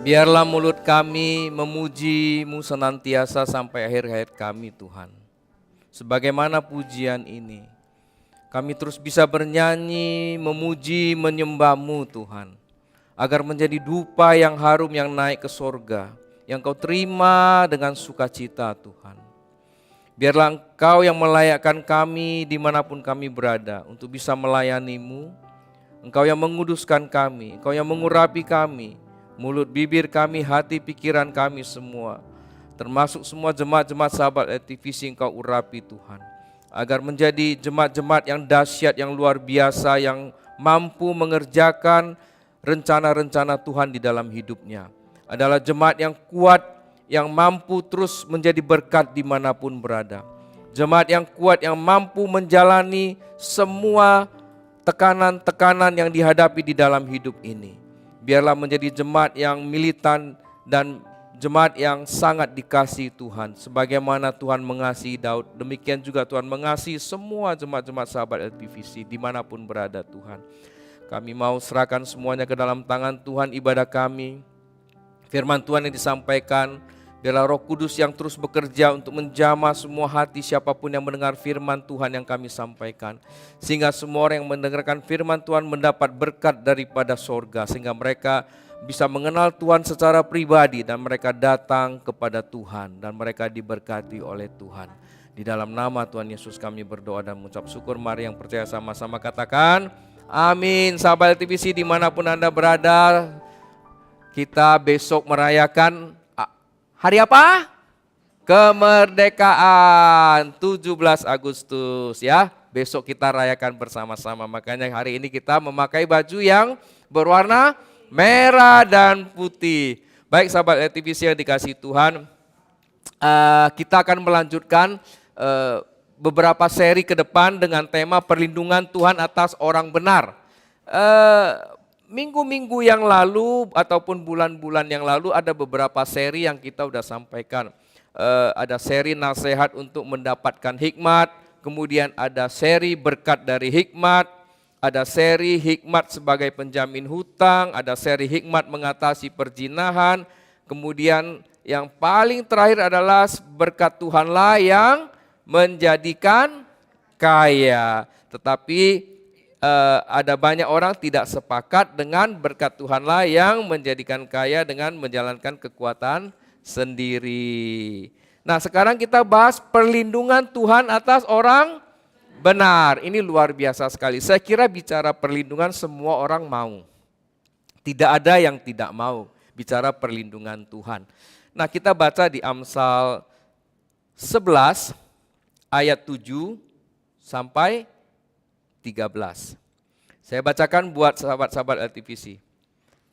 Biarlah mulut kami memuji-Mu senantiasa sampai akhir hayat kami Tuhan. Sebagaimana pujian ini, kami terus bisa bernyanyi, memuji, menyembah-Mu Tuhan. Agar menjadi dupa yang harum yang naik ke sorga, yang Kau terima dengan sukacita Tuhan. Biarlah Engkau yang melayakkan kami dimanapun kami berada untuk bisa melayani-Mu. Engkau yang menguduskan kami, Engkau yang mengurapi kami, mulut, bibir kami, hati, pikiran kami semua. Termasuk semua jemaat-jemaat sahabat TVC Engkau urapi Tuhan. Agar menjadi jemaat-jemaat yang dahsyat, yang luar biasa, yang mampu mengerjakan rencana-rencana Tuhan di dalam hidupnya. Adalah jemaat yang kuat, yang mampu terus menjadi berkat dimanapun berada. Jemaat yang kuat, yang mampu menjalani semua tekanan-tekanan yang dihadapi di dalam hidup ini. Biarlah menjadi jemaat yang militan dan jemaat yang sangat dikasihi Tuhan. Sebagaimana Tuhan mengasihi Daud, demikian juga Tuhan mengasihi semua jemaat-jemaat sahabat LTVC dimanapun berada Tuhan. Kami mau serahkan semuanya ke dalam tangan Tuhan, ibadah kami. Firman Tuhan yang disampaikan, biarlah Roh Kudus yang terus bekerja untuk menjamah semua hati siapapun yang mendengar firman Tuhan yang kami sampaikan. Sehingga semua orang yang mendengarkan firman Tuhan mendapat berkat daripada sorga. Sehingga mereka bisa mengenal Tuhan secara pribadi dan mereka datang kepada Tuhan. Dan mereka diberkati oleh Tuhan. Di dalam nama Tuhan Yesus kami berdoa dan mengucap syukur. Mari yang percaya sama-sama katakan amin. Sahabat TVC dimanapun Anda berada, kita besok merayakan hari apa? Kemerdekaan 17 Agustus ya. Besok kita rayakan bersama-sama. Makanya hari ini kita memakai baju yang berwarna merah dan putih. Baik sahabat TVC yang dikasihi Tuhan, kita akan melanjutkan beberapa seri ke depan dengan tema perlindungan Tuhan atas orang benar. Minggu-minggu yang lalu ataupun bulan-bulan yang lalu ada beberapa seri yang kita udah sampaikan. Ada seri nasihat untuk mendapatkan hikmat, kemudian ada seri berkat dari hikmat, ada seri hikmat sebagai penjamin hutang, ada seri hikmat mengatasi perzinahan, kemudian yang paling terakhir adalah berkat Tuhanlah yang menjadikan kaya. Tetapi ada banyak orang tidak sepakat dengan berkat Tuhanlah yang menjadikan kaya dengan menjalankan kekuatan sendiri. Nah, sekarang kita bahas perlindungan Tuhan atas orang benar. Ini luar biasa sekali. Saya kira bicara perlindungan semua orang mau. Tidak ada yang tidak mau bicara perlindungan Tuhan. Nah, kita baca di Amsal 11 ayat 7 sampai 13. Saya bacakan buat sahabat-sahabat LTVC.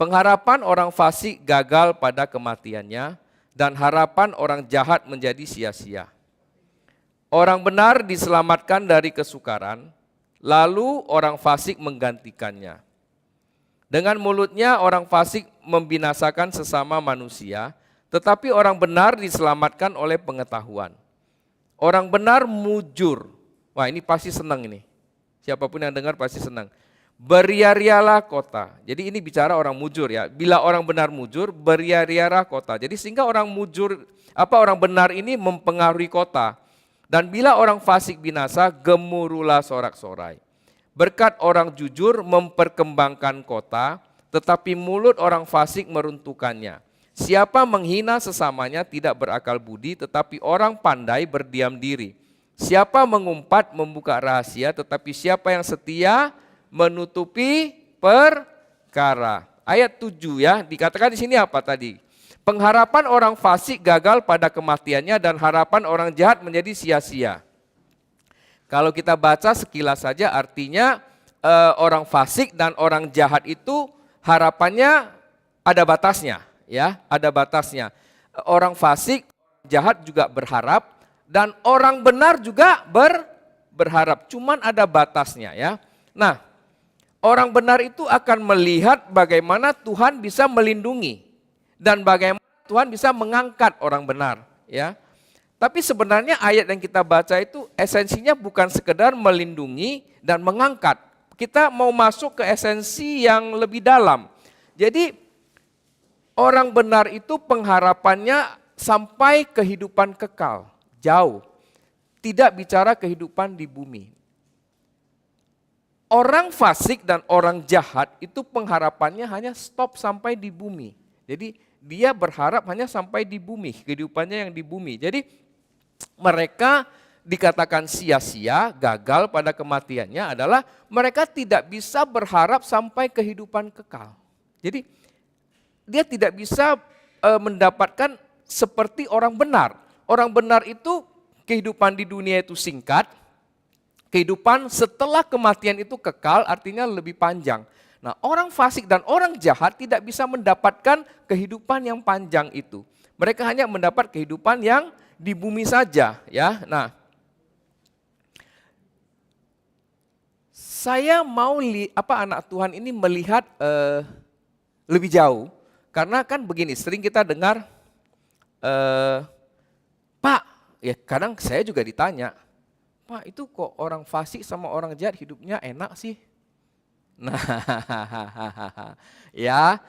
Pengharapan orang fasik gagal pada kematiannya dan harapan orang jahat menjadi sia-sia. Orang benar diselamatkan dari kesukaran, lalu orang fasik menggantikannya. Dengan mulutnya orang fasik membinasakan sesama manusia, tetapi orang benar diselamatkan oleh pengetahuan. Orang benar mujur. Wah, ini pasti senang ini. Siapapun yang dengar pasti senang. Beria-rialah kota. Jadi ini bicara orang mujur ya. Bila orang benar mujur, beria-rialah kota. Jadi sehingga orang benar ini mempengaruhi kota. Dan bila orang fasik binasa, gemuruhlah sorak-sorai. Berkat orang jujur memperkembangkan kota, tetapi mulut orang fasik meruntuhkannya. Siapa menghina sesamanya tidak berakal budi, tetapi orang pandai berdiam diri. Siapa mengumpat membuka rahasia, tetapi siapa yang setia menutupi perkara. Ayat 7 ya, dikatakan di sini apa tadi? Pengharapan orang fasik gagal pada kematiannya dan harapan orang jahat menjadi sia-sia. Kalau kita baca sekilas saja artinya orang fasik dan orang jahat itu harapannya ada batasnya, ya, ada batasnya. Orang fasik, jahat juga berharap. Dan orang benar juga berharap, cuman ada batasnya ya. Nah, orang benar itu akan melihat bagaimana Tuhan bisa melindungi dan bagaimana Tuhan bisa mengangkat orang benar ya. Tapi sebenarnya ayat yang kita baca itu esensinya bukan sekedar melindungi dan mengangkat. Kita mau masuk ke esensi yang lebih dalam. Jadi Orang benar itu pengharapannya sampai kehidupan kekal, jauh. Tidak bicara kehidupan di bumi. Orang fasik dan orang jahat itu pengharapannya hanya stop sampai di bumi. Jadi dia berharap hanya sampai di bumi, kehidupannya yang di bumi. Jadi mereka dikatakan sia-sia, gagal pada kematiannya adalah mereka tidak bisa berharap sampai kehidupan kekal. Jadi dia tidak bisa mendapatkan seperti orang benar. Orang benar itu kehidupan di dunia itu singkat, kehidupan setelah kematian itu kekal, artinya lebih panjang. Nah, orang fasik dan orang jahat tidak bisa mendapatkan kehidupan yang panjang itu. Mereka hanya mendapat kehidupan yang di bumi saja, ya. Nah, saya mau anak Tuhan ini melihat lebih jauh. Karena kan begini, sering kita dengar, Pak, ya kadang saya juga ditanya, Pak itu kok orang fasik sama orang jahat hidupnya enak sih? Nah, ya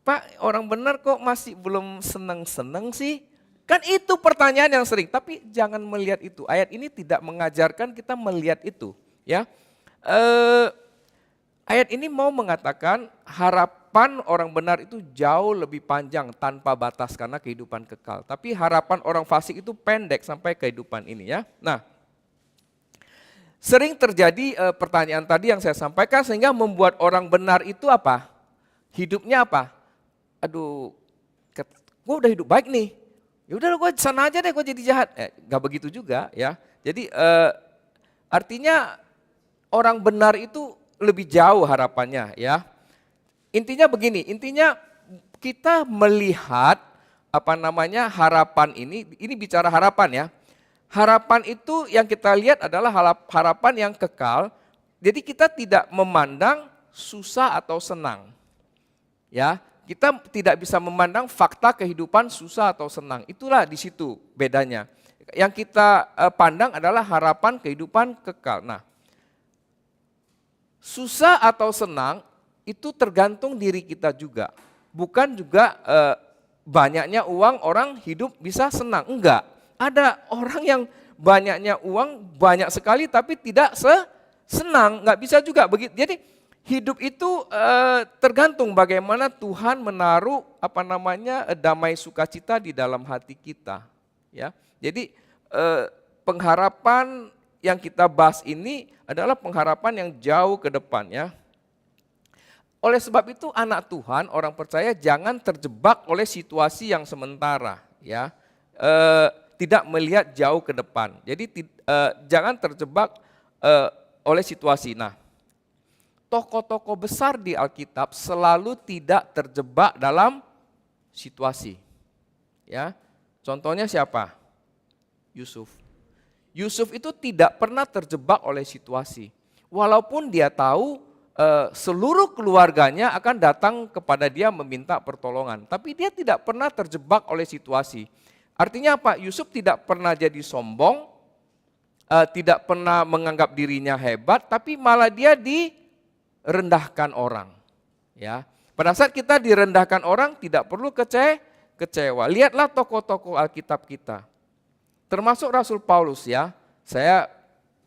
Pak orang benar kok masih belum seneng-seneng sih? Kan itu pertanyaan yang sering, tapi jangan melihat itu. Ayat ini tidak mengajarkan kita melihat itu. Ya, ayat ini mau mengatakan harapan orang benar itu jauh lebih panjang tanpa batas karena kehidupan kekal. Tapi harapan orang fasik itu pendek sampai kehidupan ini ya. Nah, sering terjadi pertanyaan tadi yang saya sampaikan sehingga membuat orang benar itu apa? Hidupnya apa? Aduh, gue udah hidup baik nih. Ya udah gue sana aja deh gue jadi jahat. Gak begitu juga ya. Jadi artinya orang benar itu lebih jauh harapannya ya. Intinya begini, intinya kita melihat harapan ini bicara harapan ya. Harapan itu yang kita lihat adalah harapan yang kekal. Jadi kita tidak memandang susah atau senang. Ya, kita tidak bisa memandang fakta kehidupan susah atau senang. Itulah di situ bedanya. Yang kita pandang adalah harapan kehidupan kekal. Nah, susah atau senang itu tergantung diri kita juga. Bukan juga banyaknya uang orang hidup bisa senang. Enggak. Ada orang yang banyaknya uang banyak sekali tapi tidak senang. Enggak bisa juga begitu. Jadi hidup itu tergantung bagaimana Tuhan menaruh damai sukacita di dalam hati kita. Ya. Jadi pengharapan yang kita bahas ini adalah pengharapan yang jauh ke depan ya. Oleh sebab itu anak Tuhan, orang percaya jangan terjebak oleh situasi yang sementara ya. Tidak melihat jauh ke depan. Jadi jangan terjebak oleh situasi. Nah, tokoh-tokoh besar di Alkitab selalu tidak terjebak dalam situasi. Ya. Contohnya siapa? Yusuf. Yusuf itu tidak pernah terjebak oleh situasi. Walaupun dia tahu seluruh keluarganya akan datang kepada dia meminta pertolongan. Tapi dia tidak pernah terjebak oleh situasi. Artinya apa? Yusuf tidak pernah jadi sombong, tidak pernah menganggap dirinya hebat, tapi malah dia direndahkan orang. Ya, pada saat kita direndahkan orang tidak perlu kecewa. Lihatlah tokoh-tokoh Alkitab kita. Termasuk Rasul Paulus ya. Saya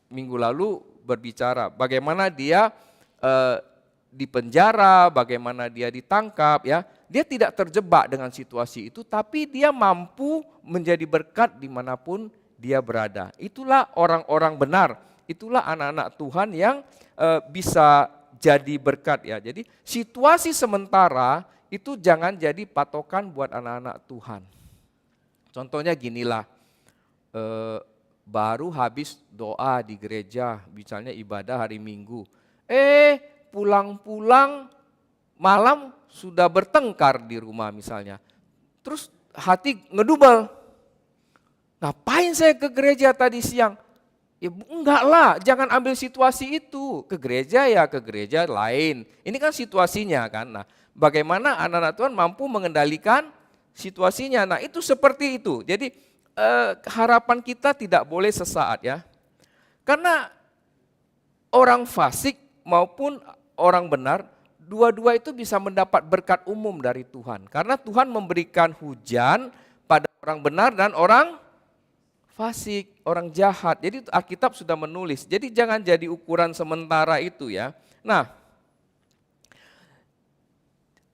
minggu lalu berbicara bagaimana dia di penjara, bagaimana dia ditangkap ya. Dia tidak terjebak dengan situasi itu, tapi dia mampu menjadi berkat dimanapun dia berada. Itulah orang-orang benar, itulah anak-anak Tuhan yang bisa jadi berkat ya. Jadi situasi sementara itu jangan jadi patokan buat anak-anak Tuhan. Contohnya ginilah, baru habis doa di gereja, misalnya ibadah hari Minggu. Pulang-pulang malam sudah bertengkar di rumah misalnya. Terus hati ngedubel. Ngapain saya ke gereja tadi siang? Ya enggak lah, jangan ambil situasi itu. Ke gereja ya ke gereja lain. Ini kan situasinya kan. Nah, bagaimana anak-anak Tuhan mampu mengendalikan situasinya. Nah, itu seperti itu. Jadi harapan kita tidak boleh sesaat ya. Karena orang fasik maupun orang benar dua-dua itu bisa mendapat berkat umum dari Tuhan. Karena Tuhan memberikan hujan pada orang benar dan orang fasik, orang jahat. Jadi Alkitab sudah menulis. Jadi jangan jadi ukuran sementara itu ya. Nah,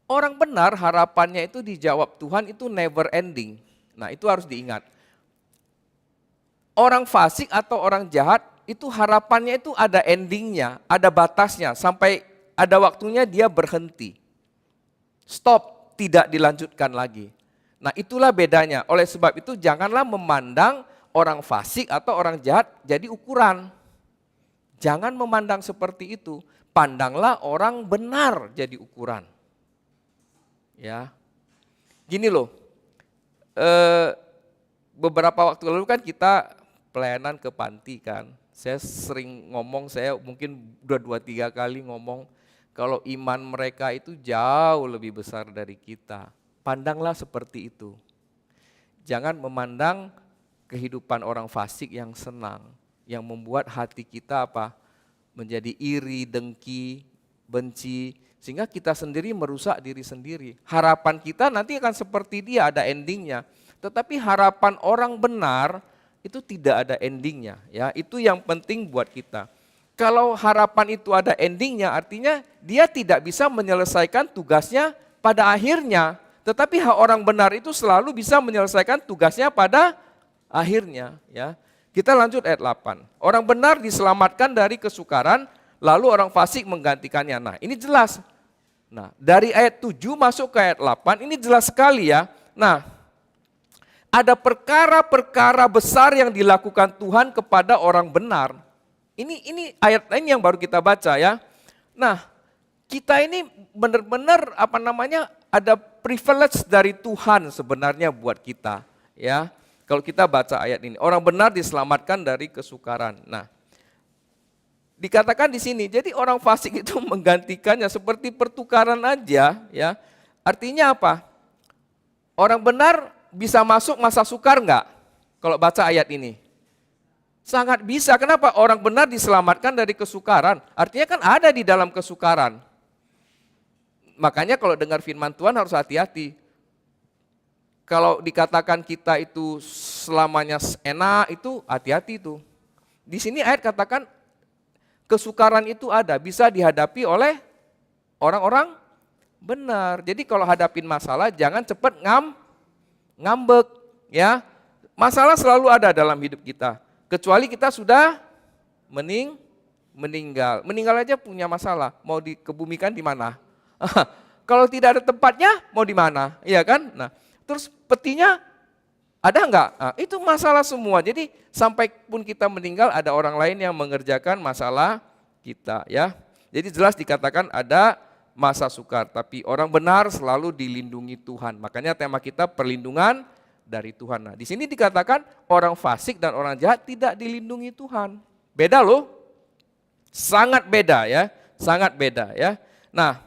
orang benar harapannya itu dijawab Tuhan itu never ending. Nah, itu harus diingat. Orang fasik atau orang jahat itu harapannya itu ada endingnya, ada batasnya, sampai ada waktunya dia berhenti. Stop, tidak dilanjutkan lagi. Nah, itulah bedanya. Oleh sebab itu janganlah memandang orang fasik atau orang jahat jadi ukuran. Jangan memandang seperti itu. Pandanglah orang benar jadi ukuran. Ya, gini loh. Beberapa waktu lalu kan kita pelayanan ke panti kan. Saya sering ngomong, saya mungkin udah 2-3 kali ngomong kalau iman mereka itu jauh lebih besar dari kita. Pandanglah seperti itu. Jangan memandang kehidupan orang fasik yang senang, yang membuat hati kita apa? Menjadi iri, dengki, benci, sehingga kita sendiri merusak diri sendiri. Harapan kita nanti akan seperti dia, ada endingnya. Tetapi harapan orang benar itu tidak ada endingnya, ya. Itu yang penting buat kita. Kalau harapan itu ada endingnya, artinya dia tidak bisa menyelesaikan tugasnya pada akhirnya. Tetapi orang benar itu selalu bisa menyelesaikan tugasnya pada akhirnya, ya. Kita lanjut ayat 8. Orang benar diselamatkan dari kesukaran, lalu orang fasik menggantikannya. Nah, ini jelas. Nah, dari ayat 7 masuk ke ayat 8, ini jelas sekali ya. Nah, ada perkara-perkara besar yang dilakukan Tuhan kepada orang benar. Ini ayat lain yang baru kita baca ya. Nah, kita ini benar-benar ada privilege dari Tuhan sebenarnya buat kita ya. Kalau kita baca ayat ini, orang benar diselamatkan dari kesukaran. Nah, dikatakan di sini, jadi orang fasik itu menggantikannya seperti pertukaran aja ya. Artinya apa? Orang benar bisa masuk masa sukar enggak? Kalau baca ayat ini. Sangat bisa. Kenapa? Orang benar diselamatkan dari kesukaran. Artinya kan ada di dalam kesukaran. Makanya kalau dengar firman Tuhan harus hati-hati. Kalau dikatakan kita itu selamanya enak, itu hati-hati itu. Di sini ayat katakan kesukaran itu ada, bisa dihadapi oleh orang-orang benar. Jadi kalau hadapin masalah jangan cepat ngambek ya. Masalah selalu ada dalam hidup kita. Kecuali kita sudah meninggal. Meninggal aja punya masalah. Mau dikebumikan di mana? Kalau tidak ada tempatnya mau di mana? Iya kan? Nah, terus petinya ada enggak? Nah, itu masalah semua. Jadi sampai pun kita meninggal ada orang lain yang mengerjakan masalah kita ya. Jadi jelas dikatakan ada masa sukar, tapi orang benar selalu dilindungi Tuhan. Makanya tema kita perlindungan dari Tuhan. Nah, di sini dikatakan orang fasik dan orang jahat tidak dilindungi Tuhan. Beda loh. Sangat beda ya, sangat beda ya. Nah,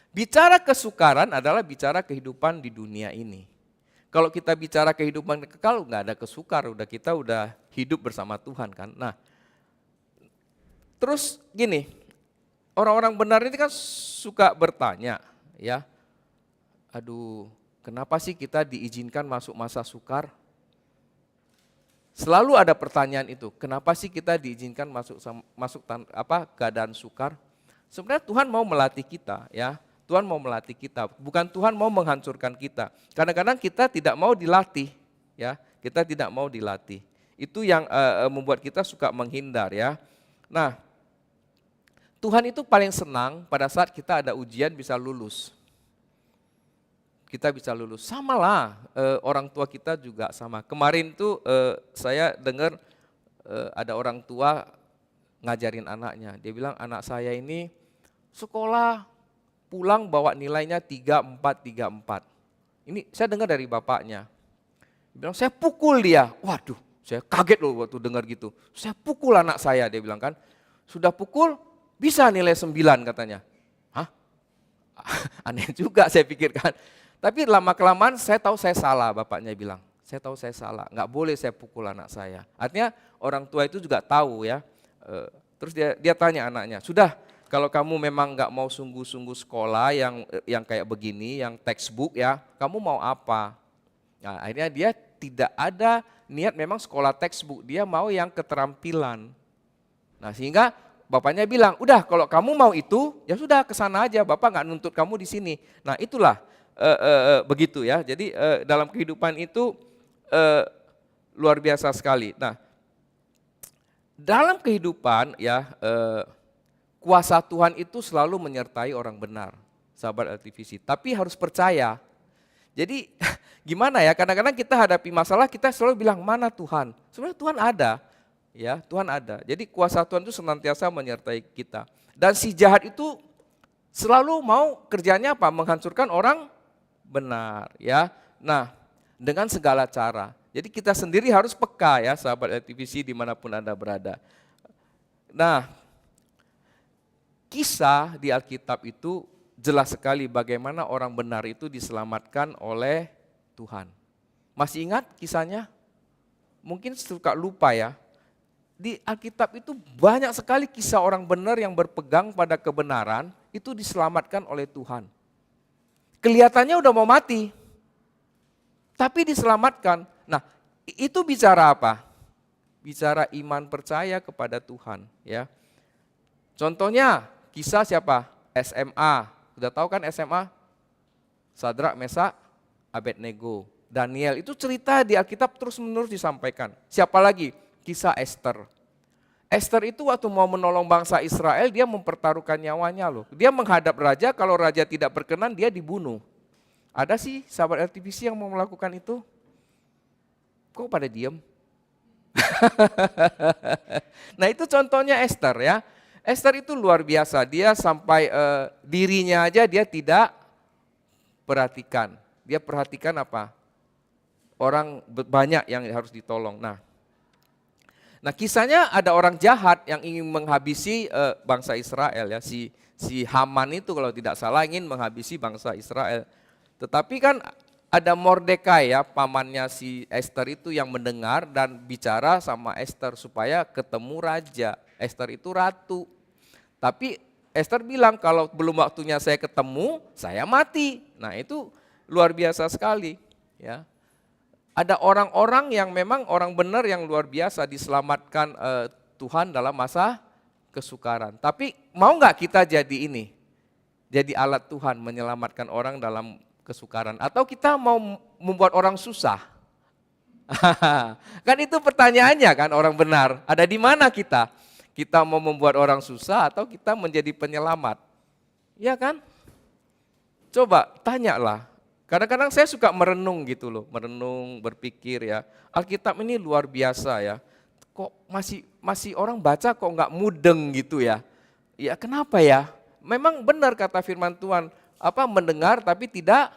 bicara kesukaran adalah bicara kehidupan di dunia ini. Kalau kita bicara kehidupan kekal nggak ada kesukar, kita udah hidup bersama Tuhan kan. Nah, terus gini, orang-orang benar ini kan suka bertanya ya, aduh kenapa sih kita diizinkan masuk masa sukar? Selalu ada pertanyaan itu, kenapa sih kita diizinkan masuk keadaan sukar? Sebenarnya Tuhan mau melatih kita ya, Tuhan mau melatih kita, bukan Tuhan mau menghancurkan kita. Kadang-kadang kita tidak mau dilatih ya, kita tidak mau dilatih. Itu yang membuat kita suka menghindar ya. Nah, Tuhan itu paling senang pada saat kita ada ujian bisa lulus. Kita bisa lulus. Sama lah, orang tua kita juga sama. Kemarin tuh saya dengar ada orang tua ngajarin anaknya. Dia bilang anak saya ini sekolah pulang bawa nilainya 3,4. Ini saya dengar dari bapaknya. Dia bilang saya pukul dia. Waduh, saya kaget loh waktu dengar gitu. Saya pukul anak saya, dia bilang kan. Sudah pukul bisa nilai 9 katanya. Hah? Aneh juga saya pikirkan. Tapi lama-kelamaan saya tahu saya salah, bapaknya bilang. Saya tahu saya salah, nggak boleh saya pukul anak saya. Artinya orang tua itu juga tahu ya. Terus dia tanya anaknya, sudah kalau kamu memang nggak mau sungguh-sungguh sekolah yang kayak begini, yang textbook ya, kamu mau apa? Nah, akhirnya dia tidak ada niat memang sekolah textbook, dia mau yang keterampilan. Nah, sehingga bapaknya bilang, udah kalau kamu mau itu, ya sudah ke sana aja, bapak nggak nuntut kamu di sini. Nah, itulah begitu ya. Jadi dalam kehidupan itu luar biasa sekali. Nah, dalam kehidupan ya kuasa Tuhan itu selalu menyertai orang benar, sahabat LTVC. Tapi harus percaya. Jadi gimana ya? Kadang-kadang kita hadapi masalah, kita selalu bilang mana Tuhan? Sebenarnya Tuhan ada, ya Tuhan ada. Jadi kuasa Tuhan itu senantiasa menyertai kita. Dan si jahat itu selalu mau kerjanya apa? Menghancurkan orang benar, ya. Nah, dengan segala cara. Jadi kita sendiri harus peka ya, sahabat LTVC dimanapun Anda berada. Nah, kisah di Alkitab itu jelas sekali bagaimana orang benar itu diselamatkan oleh Tuhan. Masih ingat kisahnya? Mungkin suka lupa ya. Di Alkitab itu banyak sekali kisah orang benar yang berpegang pada kebenaran itu diselamatkan oleh Tuhan. Kelihatannya udah mau mati, tapi diselamatkan. Nah, itu bicara apa? Bicara iman percaya kepada Tuhan, ya. Contohnya kisah siapa? SMA. Sudah tahu kan SMA? Sadrak, Mesak, Abednego. Daniel, itu cerita di Alkitab terus-menerus disampaikan. Siapa lagi? Kisah Esther. Esther itu waktu mau menolong bangsa Israel, dia mempertaruhkan nyawanya loh. Dia menghadap raja, kalau raja tidak berkenan dia dibunuh. Ada sih sahabat LTVC yang mau melakukan itu? Kok pada diam? Nah itu contohnya Esther ya. Esther itu luar biasa, dia sampai dirinya aja dia tidak perhatikan. Dia perhatikan apa? Orang banyak yang harus ditolong. Nah kisahnya ada orang jahat yang ingin menghabisi bangsa Israel ya. Si Haman itu kalau tidak salah ingin menghabisi bangsa Israel. Tetapi kan ada Mordekai ya, pamannya si Esther itu yang mendengar dan bicara sama Esther supaya ketemu raja. Esther itu ratu. Tapi Esther bilang kalau belum waktunya saya ketemu, saya mati. Nah itu luar biasa sekali ya. Ada orang-orang yang memang orang benar yang luar biasa diselamatkan Tuhan dalam masa kesukaran. Tapi mau nggak kita jadi ini? Jadi alat Tuhan menyelamatkan orang dalam kesukaran. Atau kita mau membuat orang susah? Kan itu pertanyaannya kan orang benar. Ada di mana kita? Kita mau membuat orang susah atau kita menjadi penyelamat? Ya kan? Coba tanyalah. Kadang-kadang saya suka merenung gitu loh, merenung, berpikir ya. Alkitab ini luar biasa ya. Kok masih orang baca kok nggak mudeng gitu ya? Ya kenapa ya? Memang benar kata firman Tuhan, mendengar tapi tidak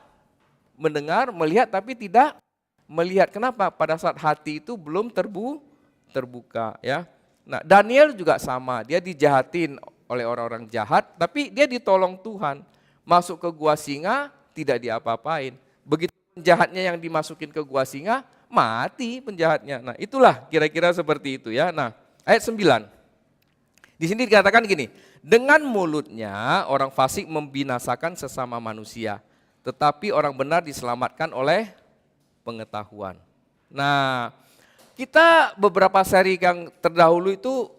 mendengar, melihat tapi tidak melihat. Kenapa? Pada saat hati itu belum terbuka ya. Nah Daniel juga sama, dia dijahatin oleh orang-orang jahat, tapi dia ditolong Tuhan. Masuk ke gua singa, tidak diapa-apain. Begitu penjahatnya yang dimasukin ke gua singa, mati penjahatnya. Nah itulah kira-kira seperti itu ya. Nah ayat 9, di sini dikatakan gini, dengan mulutnya orang fasik membinasakan sesama manusia, tetapi orang benar diselamatkan oleh pengetahuan. Nah kita beberapa seri yang terdahulu itu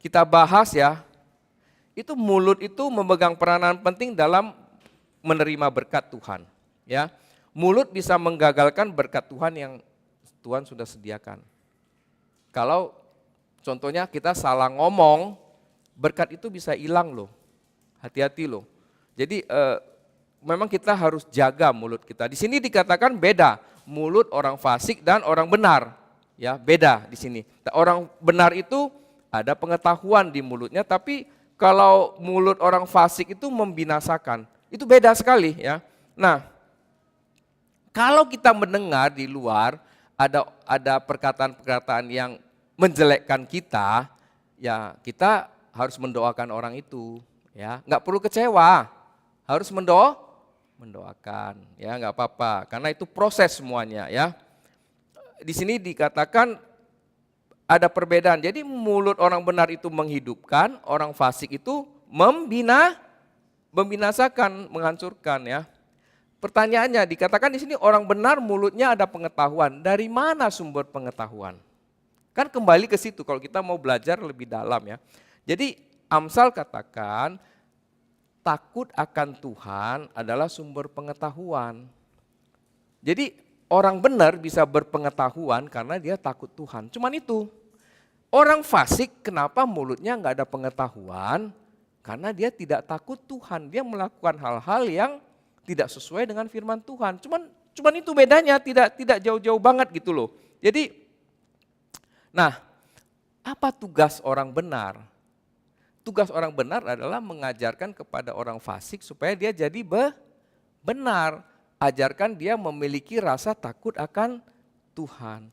kita bahas ya, itu mulut itu memegang peranan penting dalam menerima berkat Tuhan. Ya, mulut bisa menggagalkan berkat Tuhan yang Tuhan sudah sediakan. Kalau contohnya kita salah ngomong, berkat itu bisa hilang loh. Hati-hati loh. Jadi memang kita harus jaga mulut kita. Di sini dikatakan beda, mulut orang fasik dan orang benar. Ya, beda di sini. Orang benar itu ada pengetahuan di mulutnya, tapi kalau mulut orang fasik itu membinasakan. Itu beda sekali ya. Nah, kalau kita mendengar di luar ada perkataan-perkataan yang menjelekkan kita, ya kita harus mendoakan orang itu, ya. Nggak perlu kecewa, harus mendoakan, ya nggak apa-apa, karena itu proses semuanya, ya. Di sini dikatakan ada perbedaan. Jadi mulut orang benar itu menghidupkan, orang fasik itu membinasakan, menghancurkan ya. Pertanyaannya dikatakan di sini orang benar mulutnya ada pengetahuan. Dari mana sumber pengetahuan? Kan kembali ke situ kalau kita mau belajar lebih dalam ya. Jadi Amsal katakan takut akan Tuhan adalah sumber pengetahuan. Jadi orang benar bisa berpengetahuan karena dia takut Tuhan. Cuman itu. Orang fasik kenapa mulutnya nggak ada pengetahuan? Karena dia tidak takut Tuhan. Dia melakukan hal-hal yang tidak sesuai dengan firman Tuhan. Cuman itu bedanya, tidak jauh-jauh banget gitu loh. Jadi, nah, apa tugas orang benar? Tugas orang benar adalah mengajarkan kepada orang fasik supaya dia jadi benar. Ajarkan dia memiliki rasa takut akan Tuhan.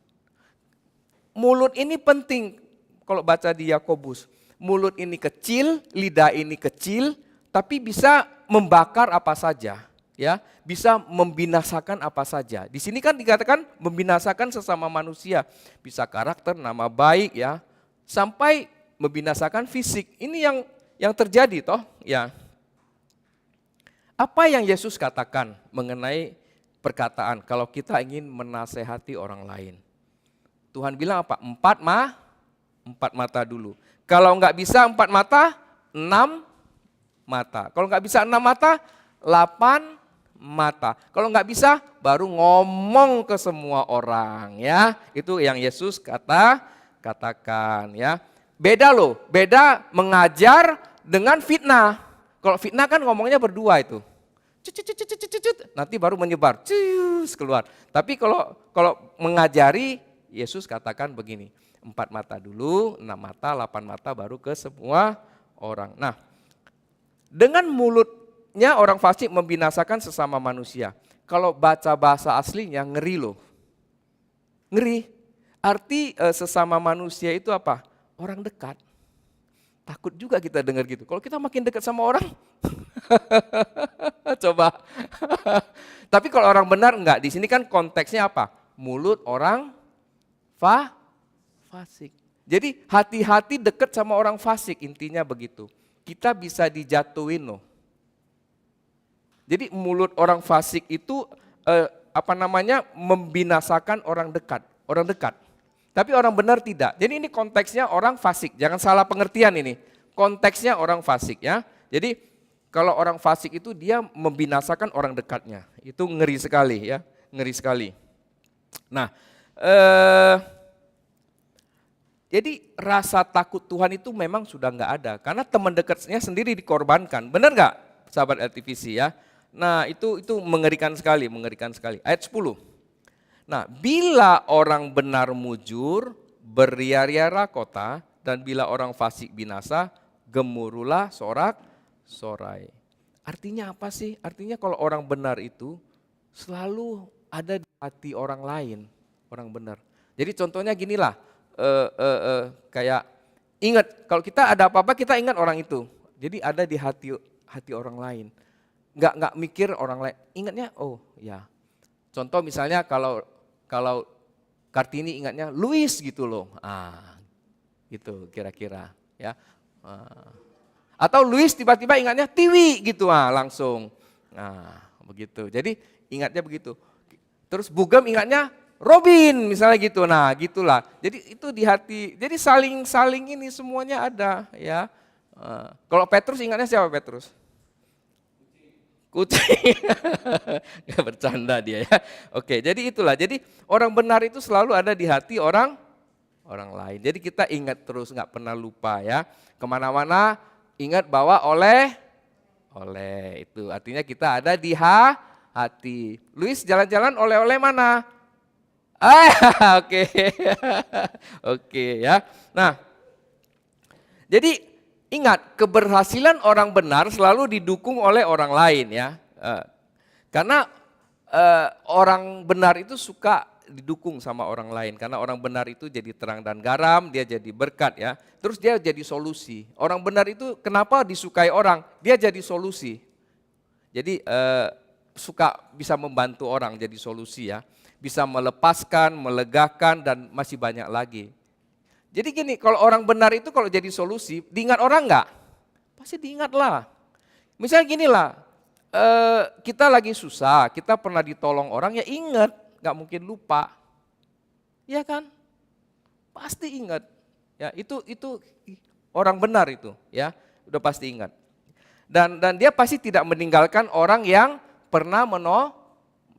Mulut ini penting kalau baca di Yakobus. Mulut ini kecil, lidah ini kecil, tapi bisa membakar apa saja. Ya, bisa membinasakan apa saja. Di sini kan dikatakan membinasakan sesama manusia, bisa karakter, nama baik ya, sampai membinasakan fisik. Ini yang terjadi toh, ya. Apa yang Yesus katakan mengenai perkataan kalau kita ingin menasehati orang lain? Tuhan bilang apa? 4 mata dulu. Kalau enggak bisa 4 mata, 6 mata. Kalau enggak bisa 6 mata, 8 mata. Kalau enggak bisa, baru ngomong ke semua orang ya. Itu yang Yesus katakan ya. Beda loh, beda mengajar dengan fitnah. Kalau fitnah kan ngomongnya berdua itu. Nanti baru menyebar, keluar. Tapi kalau mengajari, Yesus katakan begini, 4 mata dulu, 6 mata, 8 mata baru ke semua orang. Nah, dengan mulutnya orang fasik membinasakan sesama manusia. Kalau baca bahasa aslinya ngeri loh. Ngeri. Arti sesama manusia itu apa? Orang dekat. Takut juga kita dengar gitu. Kalau kita makin dekat sama orang, coba. Tapi kalau orang benar enggak. Di sini kan konteksnya apa? Mulut orang fasik. Jadi hati-hati dekat sama orang fasik, intinya begitu. Kita bisa dijatuhin loh. Jadi mulut orang fasik itu membinasakan orang dekat. Tapi orang benar tidak. Jadi ini konteksnya orang fasik. Jangan salah pengertian ini. Konteksnya orang fasik ya. Jadi kalau orang fasik itu dia membinasakan orang dekatnya. Itu ngeri sekali ya. Ngeri sekali. Nah, jadi rasa takut Tuhan itu memang sudah nggak ada. Karena teman dekatnya sendiri dikorbankan. Benar nggak sahabat LTVC ya? Nah itu mengerikan sekali. Ayat 10. Nah, bila orang benar mujur, beria-riara kota, dan bila orang fasik binasa, gemuruhlah sorak-sorai. Artinya apa sih? Artinya kalau orang benar itu selalu ada di hati orang lain, orang benar. Jadi contohnya ginilah, kayak ingat kalau kita ada apa-apa kita ingat orang itu. Jadi ada di hati orang lain. Nggak mikir orang lain. Ingatnya, oh ya. Contoh misalnya kalau Kartini ingatnya Luis gitu loh, gitu kira-kira ya. Atau Luis tiba-tiba ingatnya Tiwi gitu, langsung, begitu. Jadi ingatnya begitu. Terus Bugem ingatnya Robin misalnya gitu, gitulah. Jadi itu di hati. Jadi saling ini semuanya ada ya. Kalau Petrus ingatnya siapa Petrus? Kucing. Gak bercanda dia ya. Oke, jadi itulah. Jadi orang benar itu selalu ada di hati orang lain. Jadi kita ingat terus, gak pernah lupa ya. Kemana-mana ingat bahwa oleh itu. Artinya kita ada di hati. Luis jalan-jalan oleh-oleh mana? Oke. Oke ya. Nah, jadi ingat, keberhasilan orang benar selalu didukung oleh orang lain ya. Karena orang benar itu suka didukung sama orang lain. Karena orang benar itu jadi terang dan garam, dia jadi berkat ya. Terus dia jadi solusi. Orang benar itu kenapa disukai orang? Dia jadi solusi. Jadi suka bisa membantu orang jadi solusi ya. Bisa melepaskan, melegakan dan masih banyak lagi. Jadi gini, kalau orang benar itu kalau jadi solusi, diingat orang enggak? pasti diingat lah. Misalnya gini lah, kita lagi susah, kita pernah ditolong orang, ya ingat, nggak mungkin lupa. Ya kan? Pasti ingat. Ya, itu orang benar itu, ya, udah pasti ingat. Dan dia pasti tidak meninggalkan orang yang pernah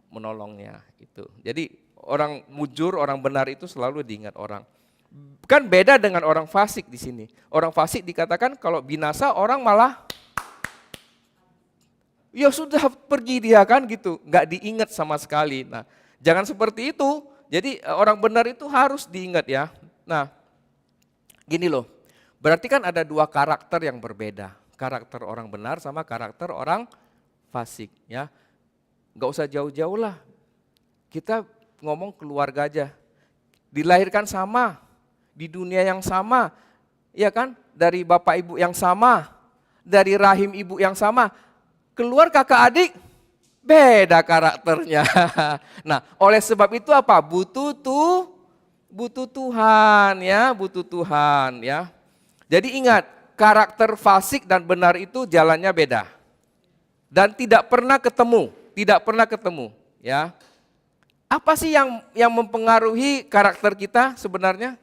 menolongnya itu. Jadi orang mujur, orang benar itu selalu diingat orang. Kan beda dengan orang fasik di sini. Orang fasik dikatakan kalau binasa orang malah ya sudah pergi dia kan gitu, nggak diingat sama sekali. Nah, jangan seperti itu. Jadi orang benar itu harus diingat ya. Nah, gini loh. Berarti kan ada dua karakter yang berbeda. Karakter orang benar sama karakter orang fasik ya. Nggak usah jauh-jauh lah. Kita ngomong keluarga aja. Dilahirkan sama, di dunia yang sama, ya kan? Dari bapak ibu yang sama, dari rahim ibu yang sama. Keluar kakak adik, beda karakternya. Nah, oleh sebab itu apa? Butuh Tuhan ya, butuh Tuhan ya. Jadi ingat, karakter fasik dan benar itu jalannya beda. Dan tidak pernah ketemu ya. Apa sih yang mempengaruhi karakter kita sebenarnya?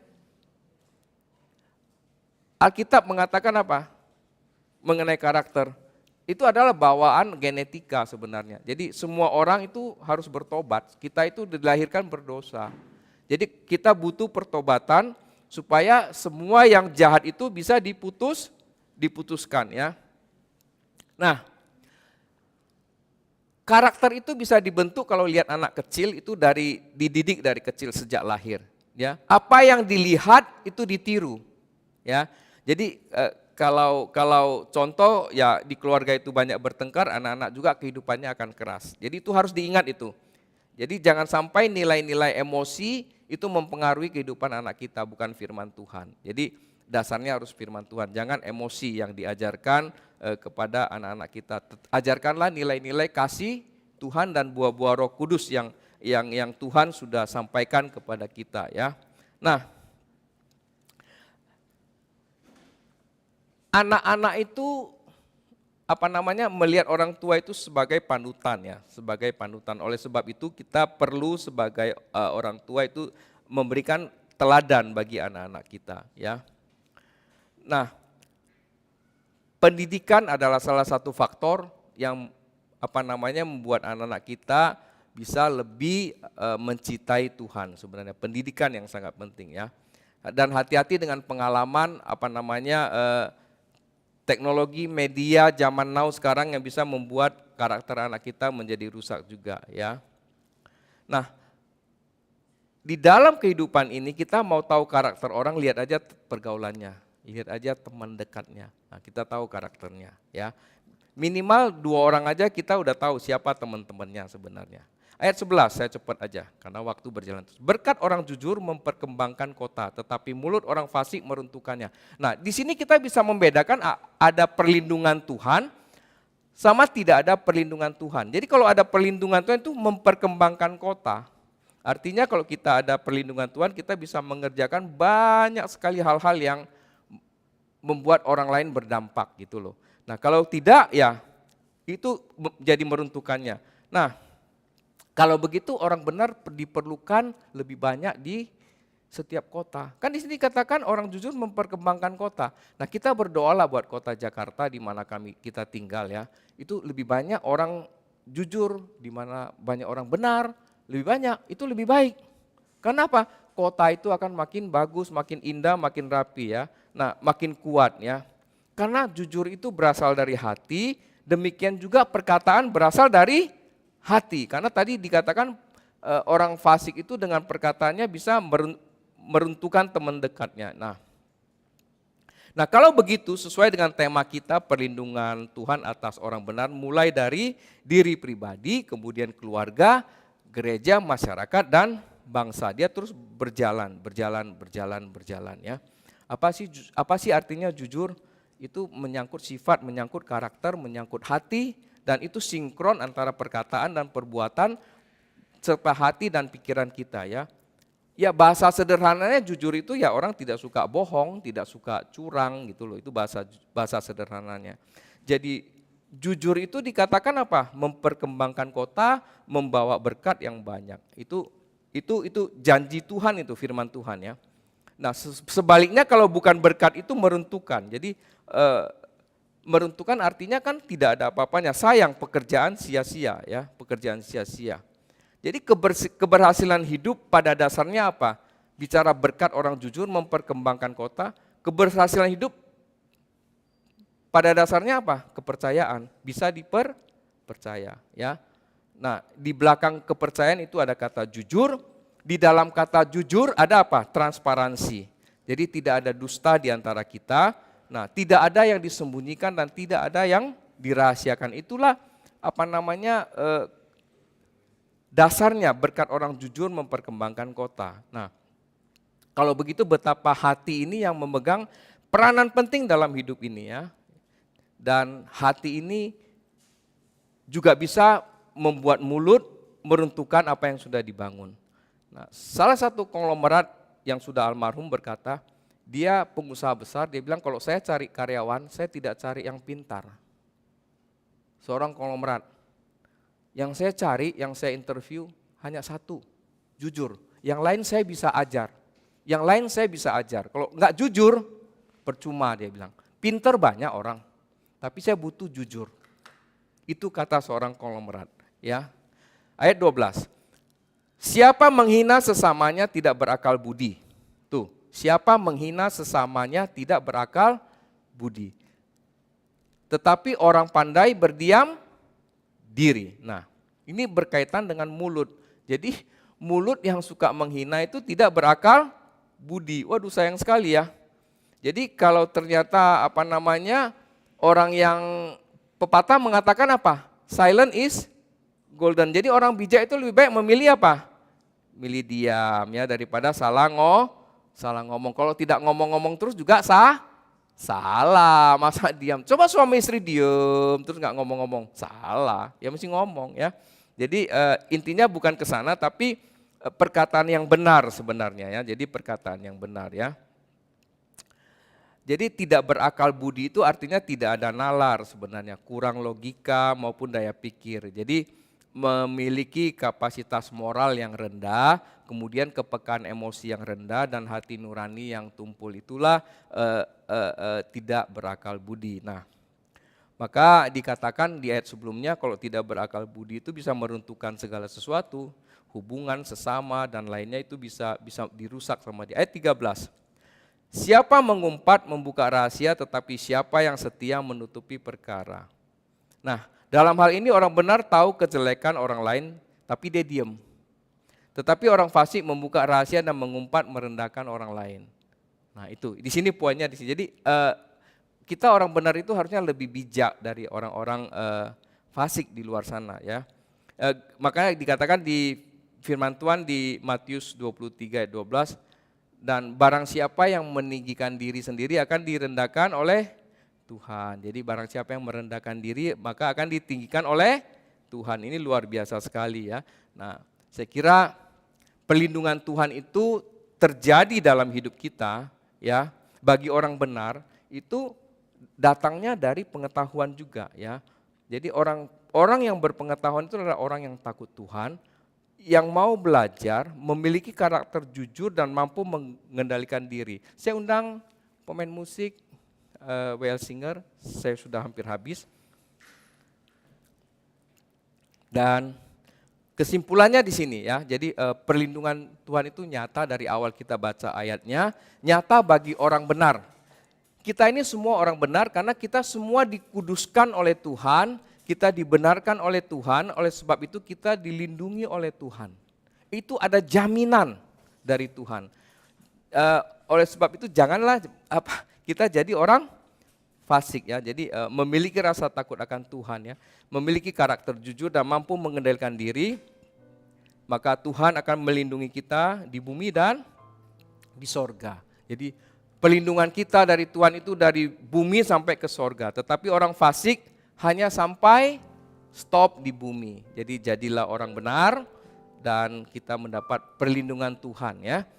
Alkitab mengatakan apa? Mengenai karakter. Itu adalah bawaan genetika sebenarnya. Jadi semua orang itu harus bertobat. Kita itu dilahirkan berdosa. Jadi kita butuh pertobatan supaya semua yang jahat itu bisa diputuskan ya. Nah, karakter itu bisa dibentuk kalau lihat anak kecil itu dididik dari kecil sejak lahir ya. Apa yang dilihat itu ditiru ya. Jadi kalau contoh ya di keluarga itu banyak bertengkar, anak-anak juga kehidupannya akan keras. Jadi itu harus diingat itu. Jadi jangan sampai nilai-nilai emosi itu mempengaruhi kehidupan anak kita, bukan firman Tuhan. Jadi dasarnya harus firman Tuhan, jangan emosi yang diajarkan kepada anak-anak kita. Ajarkanlah nilai-nilai kasih Tuhan dan buah-buah Roh Kudus yang Tuhan sudah sampaikan kepada kita ya. Nah, anak-anak itu melihat orang tua itu sebagai panutan ya, sebagai panutan. Oleh sebab itu kita perlu sebagai orang tua itu memberikan teladan bagi anak-anak kita ya. Nah, pendidikan adalah salah satu faktor yang membuat anak-anak kita bisa lebih mencintai Tuhan sebenarnya. Pendidikan yang sangat penting ya. Dan hati-hati dengan pengalaman teknologi media zaman now sekarang yang bisa membuat karakter anak kita menjadi rusak juga ya. Nah, di dalam kehidupan ini kita mau tahu karakter orang, lihat aja pergaulannya, lihat aja teman dekatnya. Nah, kita tahu karakternya ya. Minimal 2 orang aja kita udah tahu siapa teman-temannya sebenarnya. Ayat 11, saya cepat aja karena waktu berjalan terus. Berkat orang jujur memperkembangkan kota, tetapi mulut orang fasik meruntuhkannya. Nah, di sini kita bisa membedakan ada perlindungan Tuhan sama tidak ada perlindungan Tuhan. Jadi kalau ada perlindungan Tuhan itu memperkembangkan kota. Artinya kalau kita ada perlindungan Tuhan, kita bisa mengerjakan banyak sekali hal-hal yang membuat orang lain berdampak gitu loh. Nah, kalau tidak ya itu jadi meruntuhkannya. Nah, kalau begitu orang benar diperlukan lebih banyak di setiap kota. Kan di sini katakan orang jujur memperkembangkan kota. Nah, kita berdoalah buat kota Jakarta di mana kita tinggal ya. Itu lebih banyak orang jujur, di mana banyak orang benar, lebih banyak, itu lebih baik. Kenapa? Kota itu akan makin bagus, makin indah, makin rapi ya. Nah, makin kuat ya. Karena jujur itu berasal dari hati, demikian juga perkataan berasal dari hati. Karena tadi dikatakan orang fasik itu dengan perkataannya bisa meruntuhkan teman dekatnya. Nah, kalau begitu sesuai dengan tema kita perlindungan Tuhan atas orang benar, mulai dari diri pribadi, kemudian keluarga, gereja, masyarakat, dan bangsa. Dia terus berjalan ya. Apa sih artinya jujur? Itu menyangkut sifat, menyangkut karakter, menyangkut hati, dan itu sinkron antara perkataan dan perbuatan serta hati dan pikiran kita ya. Ya bahasa sederhananya jujur itu ya orang tidak suka bohong, tidak suka curang gitu loh. Itu bahasa sederhananya. Jadi jujur itu dikatakan apa? Memperkembangkan kota, membawa berkat yang banyak. Itu janji Tuhan, itu firman Tuhan ya. Nah, sebaliknya kalau bukan berkat itu meruntuhkan. Jadi meruntuhkan artinya kan tidak ada apa-apanya. Sayang, pekerjaan sia-sia ya, pekerjaan sia-sia. Jadi keberhasilan hidup pada dasarnya apa? Bicara berkat orang jujur memperkembangkan kota, keberhasilan hidup pada dasarnya apa? Kepercayaan, bisa dipercaya ya. Nah, di belakang kepercayaan itu ada kata jujur, di dalam kata jujur ada apa? Transparansi. Jadi tidak ada dusta di antara kita. Nah, tidak ada yang disembunyikan dan tidak ada yang dirahasiakan. Itulah dasarnya berkat orang jujur memperkembangkan kota. Nah, kalau begitu betapa hati ini yang memegang peranan penting dalam hidup ini ya. Dan hati ini juga bisa membuat mulut meruntuhkan apa yang sudah dibangun. Nah, salah satu konglomerat yang sudah almarhum berkata, dia pengusaha besar, dia bilang kalau saya cari karyawan, saya tidak cari yang pintar. Seorang konglomerat. Yang saya cari, yang saya interview hanya satu, jujur. Yang lain saya bisa ajar. Yang lain saya bisa ajar. Kalau enggak jujur, percuma dia bilang. Pinter banyak orang, tapi saya butuh jujur. Itu kata seorang konglomerat. Ya. Ayat 12. Siapa menghina sesamanya tidak berakal budi. Tuh, siapa menghina sesamanya tidak berakal budi. Tetapi orang pandai berdiam diri. Nah, ini berkaitan dengan mulut. Jadi mulut yang suka menghina itu tidak berakal budi. Waduh, sayang sekali ya. Jadi kalau ternyata orang yang pepatah mengatakan apa? Silent is golden. Jadi orang bijak itu lebih baik memilih apa? Milih diam ya daripada salah ngomong. Kalau tidak ngomong-ngomong terus juga salah, masa diam. Coba suami istri diem terus nggak ngomong-ngomong, salah. Ya mesti ngomong ya. Jadi intinya bukan ke sana tapi perkataan yang benar sebenarnya ya. Jadi perkataan yang benar ya. Jadi tidak berakal budi itu artinya tidak ada nalar sebenarnya, kurang logika maupun daya pikir. Jadi memiliki kapasitas moral yang rendah, kemudian kepekaan emosi yang rendah dan hati nurani yang tumpul, itulah tidak berakal budi. Nah, maka dikatakan di ayat sebelumnya kalau tidak berakal budi itu bisa meruntuhkan segala sesuatu, hubungan sesama dan lainnya itu bisa dirusak sama dia. Ayat 13. Siapa mengumpat membuka rahasia tetapi siapa yang setia menutupi perkara. Nah, dalam hal ini orang benar tahu kejelekan orang lain tapi dia diam. Tetapi orang fasik membuka rahasia dan mengumpat merendahkan orang lain. Nah, itu di sini poinnya di sini. Jadi kita orang benar itu harusnya lebih bijak dari orang-orang fasik di luar sana ya. Makanya dikatakan di firman Tuhan di Matius 23 ayat 12, dan barang siapa yang meninggikan diri sendiri akan direndahkan oleh Tuhan. Jadi barang siapa yang merendahkan diri maka akan ditinggikan oleh Tuhan. Ini luar biasa sekali ya. Nah, saya kira perlindungan Tuhan itu terjadi dalam hidup kita ya. Bagi orang benar itu datangnya dari pengetahuan juga ya. Jadi orang yang berpengetahuan itu adalah orang yang takut Tuhan, yang mau belajar, memiliki karakter jujur dan mampu mengendalikan diri. Saya undang pemain musik, WL Singer, saya sudah hampir habis. Dan kesimpulannya di sini ya, jadi perlindungan Tuhan itu nyata dari awal kita baca ayatnya, nyata bagi orang benar. Kita ini semua orang benar karena kita semua dikuduskan oleh Tuhan, kita dibenarkan oleh Tuhan, oleh sebab itu kita dilindungi oleh Tuhan. Itu ada jaminan dari Tuhan. Oleh sebab itu janganlah kita jadi orang fasik ya. Jadi memiliki rasa takut akan Tuhan ya, memiliki karakter jujur dan mampu mengendalikan diri, maka Tuhan akan melindungi kita di bumi dan di sorga. Jadi pelindungan kita dari Tuhan itu dari bumi sampai ke sorga. Tetapi orang fasik hanya sampai stop di bumi. Jadi jadilah orang benar, dan kita mendapat perlindungan Tuhan ya.